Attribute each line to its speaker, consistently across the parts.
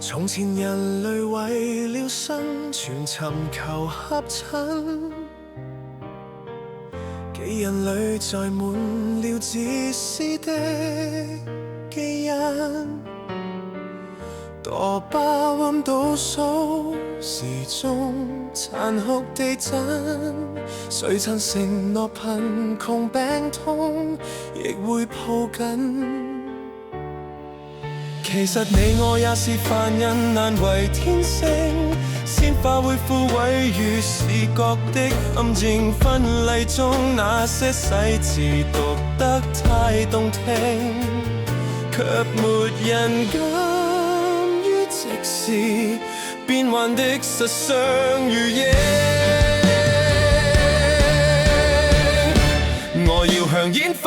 Speaker 1: 從前人類為了生存尋求合襯，幾人裏載滿了自私的基因，墮巴溫倒數時鐘殘酷地震，誰曾承諾貧窮病痛亦會抱緊？其實你我也是凡人，難為天性。鮮花會枯萎於視覺的暗靜，婚禮中那些細節讀得太動聽，卻沒人敢於直視變幻的實相如影。我要向煙花，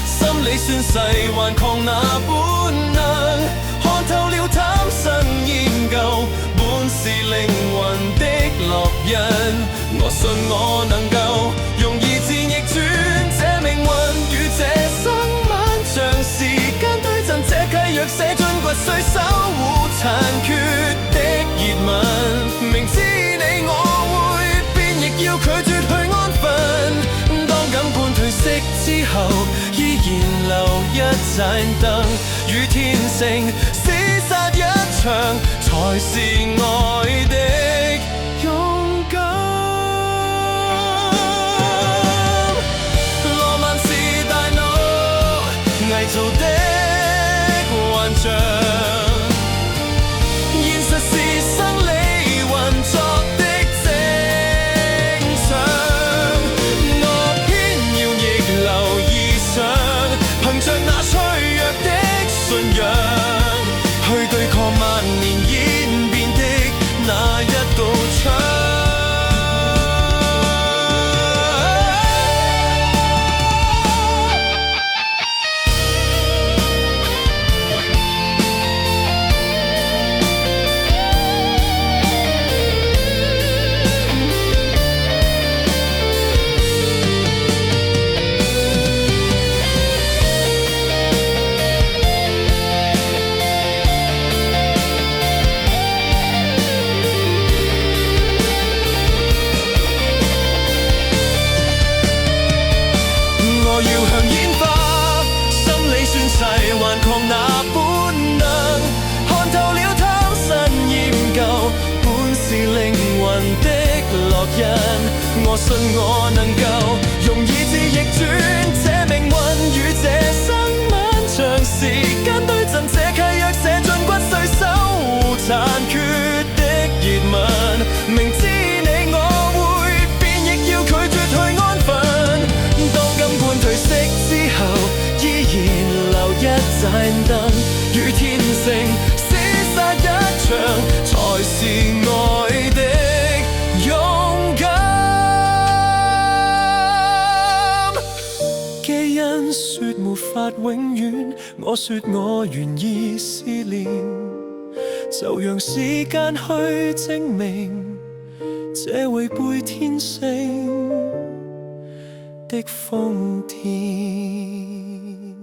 Speaker 1: 心理宣誓頑抗那本能，看透了貪新厭舊，本是靈魂的烙印。我信我能夠用意志逆轉這命運，與這生漫長時間對陣，這契約寫進骨髓，守護殘缺的熱吻。明知你我會變，亦要拒絕去安分。當感官褪色之後，依然留一盞燈，與天性廝殺一場，才是愛的勇敢。浪漫是大腦偽造的幻象，現實是生理運作的正常。我偏要逆流而上，憑着那脆弱的信仰，去對抗萬年演變的那一道牆。我要向煙花，心理宣誓頑抗那本能，看透了貪新厭舊，本是靈魂的烙印。我信我能夠用意志逆轉這命運，與這生漫長時間對陣，這契約寫進骨髓，守護殘缺的熱吻。明知你我會變，亦要拒絕去安分。當感官褪色之後，依然留一盞燈，與天性廝殺一場，才是愛的勇敢。基因說沒法永遠，我說我願意試煉，就讓時間去證明，這違背天性的瘋癲。